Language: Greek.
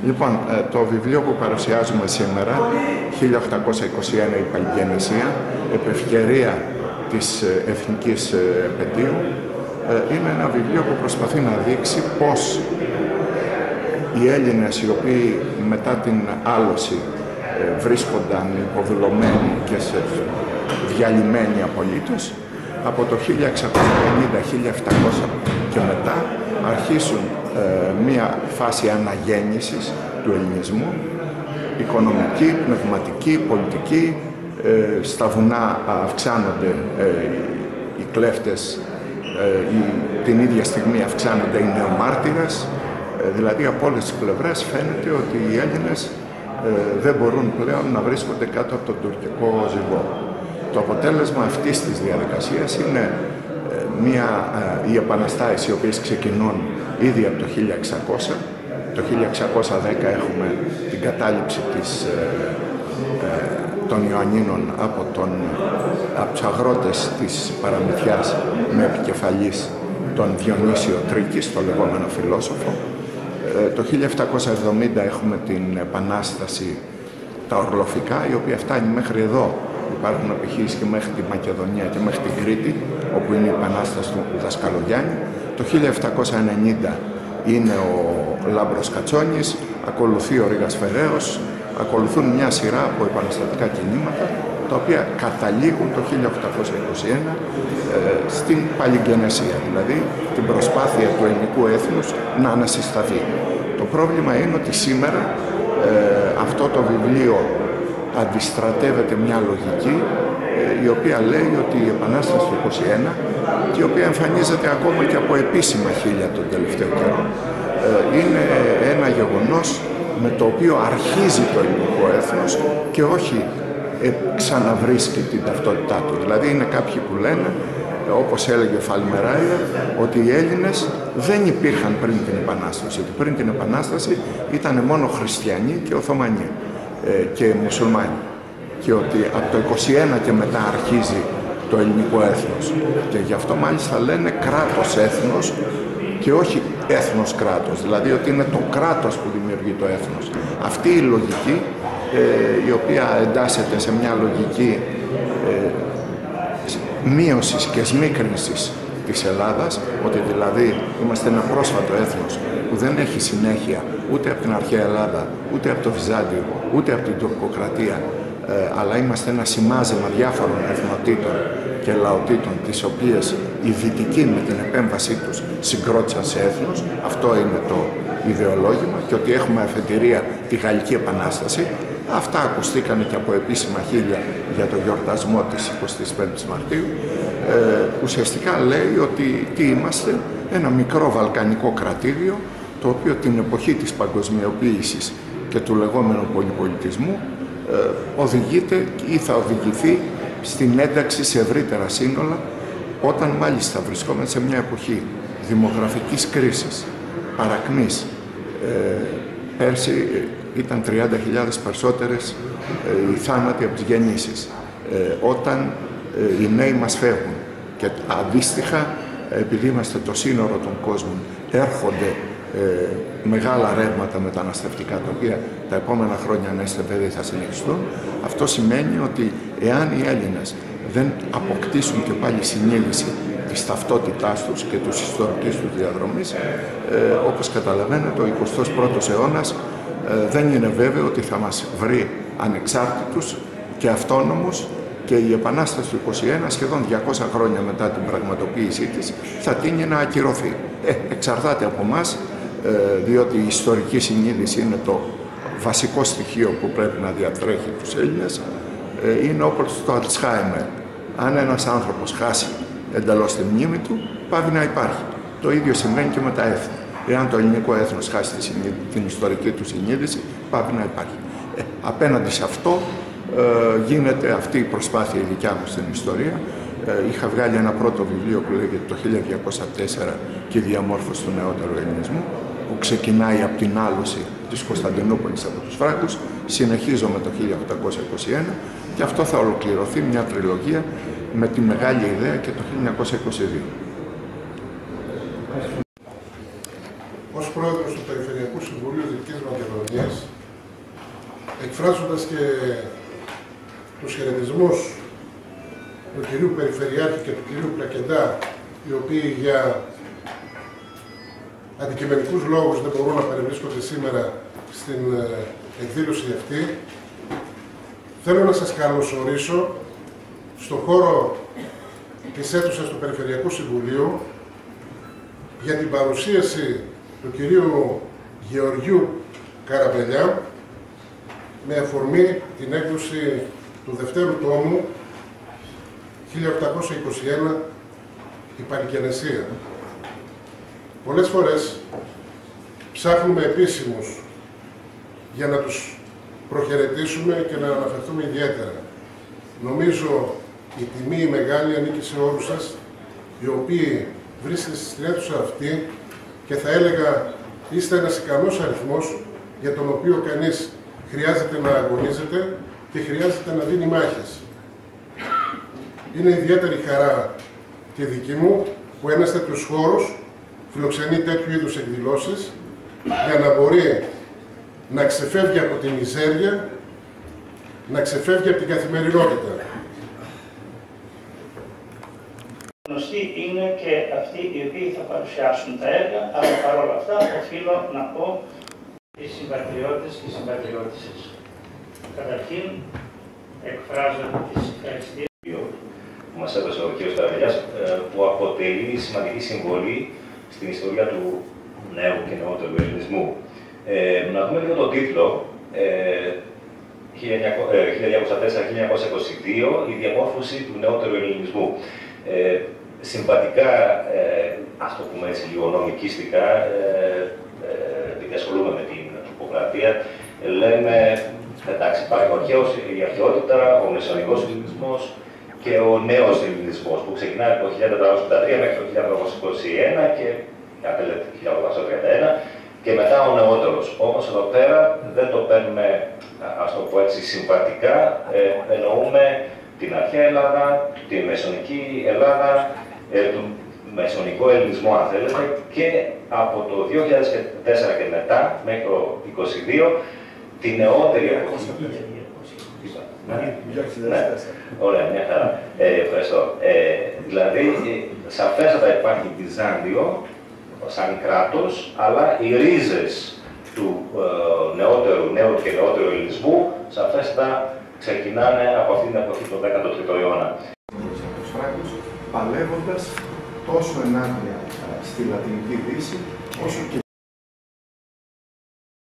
Λοιπόν, το βιβλίο που παρουσιάζουμε σήμερα, 1821 η Παλιγενεσία, επευκαιρία της Εθνικής Επετείου, είναι ένα βιβλίο που προσπαθεί να δείξει πώς οι Έλληνες, οι οποίοι μετά την άλωση βρίσκονταν υποδουλωμένοι και διαλυμένοι απολύτως, από το 1650-1700 και μετά αρχίσουν μία φάση αναγέννησης του ελληνισμού, οικονομική, πνευματική, πολιτική. Στα βουνά αυξάνονται οι κλέφτες, την ίδια στιγμή αυξάνονται οι νεομάρτυρες, δηλαδή από όλες τις πλευρές φαίνεται ότι οι Έλληνες δεν μπορούν πλέον να βρίσκονται κάτω από τον τουρκικό ζυγό. Το αποτέλεσμα αυτής της διαδικασίας είναι οι επαναστάσεις οι οποίες ξεκινούν ήδη από το 1600. Το 1610 έχουμε την κατάληψη των Ιωαννίνων από τους αγρότες της Παραμυθιάς με επικεφαλής τον Διονύσιο Τρίκης, το λεγόμενο φιλόσοφο. Το 1770 έχουμε την επανάσταση τα Ορλοφικά, η οποία φτάνει μέχρι εδώ. Υπάρχουν επιχείρησεις και μέχρι τη Μακεδονία και μέχρι την Κρήτη, όπου είναι η επανάσταση του Δασκαλογιάννη. Το 1790 είναι ο Λάμπρος Κατσόνης, ακολουθεί ο Ρήγας Φεραίος, ακολουθούν μια σειρά από επαναστατικά κινήματα, τα οποία καταλήγουν το 1821 στην Παλιγενεσία, δηλαδή την προσπάθεια του ελληνικού έθνους να ανασυσταθεί. Το πρόβλημα είναι ότι σήμερα αυτό το βιβλίο αντιστρατεύεται μια λογική η οποία λέει ότι η Επανάσταση του 21, και η οποία εμφανίζεται ακόμα και από επίσημα χείλια τον τελευταίο καιρό, είναι ένα γεγονός με το οποίο αρχίζει το ελληνικό έθνος και όχι ξαναβρίσκει την ταυτότητά του. Δηλαδή είναι κάποιοι που λένε, όπως έλεγε ο Φαλμεράια, ότι οι Έλληνες δεν υπήρχαν πριν την Επανάσταση. Ότι πριν την Επανάσταση ήταν μόνο χριστιανοί και Οθωμανοί και μουσουλμάνοι. Και ότι από το 21 και μετά αρχίζει το ελληνικό έθνος. Και γι' αυτό μάλιστα λένε κράτος-έθνος και όχι έθνος-κράτος. Δηλαδή ότι είναι το κράτος που δημιουργεί το έθνος. Αυτή η λογική, η οποία εντάσσεται σε μια λογική μείωσης και σμίκρινσης της Ελλάδας, ότι δηλαδή είμαστε ένα πρόσφατο έθνος που δεν έχει συνέχεια ούτε από την αρχαία Ελλάδα, ούτε από το Βυζάντιο, ούτε από την τουρκοκρατία, αλλά είμαστε ένα σημάζεμα διάφορων εθνοτήτων και λαοτήτων, τις οποίες οι δυτικοί με την επέμβασή τους συγκρότησαν σε έθνος. Αυτό είναι το ιδεολόγημα, και ότι έχουμε αφετηρία τη Γαλλική Επανάσταση. Αυτά ακουστήκανε και από επίσημα χείλια για το γιορτασμό της 25ης Μαρτίου. Ουσιαστικά λέει ότι τι είμαστε, ένα μικρό βαλκανικό κρατήδιο, το οποίο την εποχή της παγκοσμιοποίησης και του λεγόμενου πολυπολιτισμού οδηγείται ή θα οδηγηθεί στην ένταξη σε ευρύτερα σύνολα, όταν μάλιστα βρισκόμαστε σε μια εποχή δημογραφικής κρίσης, παρακμής. Πέρσι ήταν 30.000 περισσότερες οι θάνατοι από τις γεννήσεις. Όταν οι νέοι μας φεύγουν και αντίστοιχα, επειδή είμαστε το σύνορο των κόσμων, έρχονται μεγάλα ρεύματα μεταναστευτικά, τα οποία τα επόμενα χρόνια, αν είστε βέβαιοι, θα συνεχιστούν. Αυτό σημαίνει ότι εάν οι Έλληνες δεν αποκτήσουν και πάλι συνείδηση της ταυτότητάς τους και της ιστορικής τους διαδρομής, όπως καταλαβαίνετε, ο 21ος αιώνας δεν είναι βέβαιο ότι θα μας βρει ανεξάρτητους και αυτόνομους, και η Επανάσταση του 21, σχεδόν 200 χρόνια μετά την πραγματοποίησή της, θα τείνει να ακυρωθεί. Εξαρτάται από εμάς, διότι η ιστορική συνείδηση είναι το βασικό στοιχείο που πρέπει να διατρέχει τους Έλληνες. Είναι όπως το Αλτσχάιμερ. Αν ένας άνθρωπος χάσει εντελώς τη μνήμη του, πάβει να υπάρχει. Το ίδιο συμβαίνει και με τα έθνη. Εάν το ελληνικό έθνος χάσει την ιστορική του συνείδηση, πάβει να υπάρχει. Απέναντι σε αυτό γίνεται αυτή η προσπάθεια η δικιά μου στην ιστορία. Είχα βγάλει ένα πρώτο βιβλίο που λέγεται το 1204 και η διαμόρφωση του νεότερου ελληνισμού, που ξεκινάει από την άλωση της Κωνσταντινούπολης από τους Φράγκους, συνεχίζω με το 1821 και αυτό θα ολοκληρωθεί μια τριλογία με τη μεγάλη ιδέα και το 1922. πρόεδρος του Περιφερειακού Συμβουλίου Δυτικής Μακεδονίας, εκφράζοντας και τους χαιρετισμούς του κυρίου Περιφερειάρχη και του κυρίου Πλακεντά, οι οποίοι για αντικειμενικούς λόγους δεν μπορούν να παρευρίσκονται σήμερα στην εκδήλωση αυτή, θέλω να σας καλωσορίσω στον χώρο της αίθουσας του Περιφερειακού Συμβουλίου για την παρουσίαση του κυρίου Γεωργίου Καραπελιά με αφορμή την έκδοση του δευτέρου τόμου 1821 η Παλικενεσία. Πολλές φορές ψάχνουμε επίσημους για να τους προχαιρετήσουμε και να αναφερθούμε ιδιαίτερα. Νομίζω η τιμή η μεγάλη ανήκει σε όλους σας, οι οποίοι βρίσκεστε στην αίθουσα αυτή και θα έλεγα είστε ένας ικανός αριθμός για τον οποίο κανείς χρειάζεται να αγωνίζεται και χρειάζεται να δίνει μάχες. Είναι ιδιαίτερη χαρά και δική μου που ένας τέτοιος χώρος φιλοξενεί τέτοιου είδους εκδηλώσεις για να μπορεί να ξεφεύγει από τη μιζέρια, να ξεφεύγει από την καθημερινότητα. Γνωστοί είναι και αυτοί οι οποίοι θα παρουσιάσουν τα έργα, αλλά παρόλα αυτά οφείλω να πω οι συμπατριώτες και οι συμπατριώτησες. Καταρχήν, εκφράζω τις ευχαριστίες που μας έδωσε ο κ. Καραπελιάς, που αποτελεί σημαντική συμβολή στην ιστορία του νέου και νεότερου ελληνισμού. Να δούμε λίγο τον τίτλο, 1904-1922, η διαμόρφωση του νεότερου ελληνισμού. Συμβατικά, ας το πούμε έτσι λίγο νομικίστικα, επειδή ασχολούμαι με την τυποκρατία, λέμε, εντάξει, υπάρχει η αρχαιότητα, ο μεσαιωνικός ελληνισμός και ο νέος ελληνισμός, που ξεκινάει από το 1483 μέχρι το 1821 και το 1831 και μετά ο νεότερος. Όμως εδώ πέρα δεν το παίρνουμε, ας το πω έτσι, συμβατικά, εννοούμε την αρχαία Ελλάδα, τη μεσαιωνική Ελλάδα, τον μεσαιωνικό ελληνισμό αν θέλετε, και από το 2004 και μετά, μέχρι το 2022, τη νεότερη εποχή. Ναι, ωραία, μια χαρά. Ευχαριστώ. Δηλαδή, σαφέστατα υπάρχει Βυζάντιο σαν κράτος, αλλά οι ρίζες του νέου και νεότερου ελληνισμού σαφέστατα ξεκινάνε από αυτήν την εποχή, τον 13ο αιώνα. Τους Φράγκους, παλεύοντας τόσο ενάντια στη Λατινική Δύση, όσο και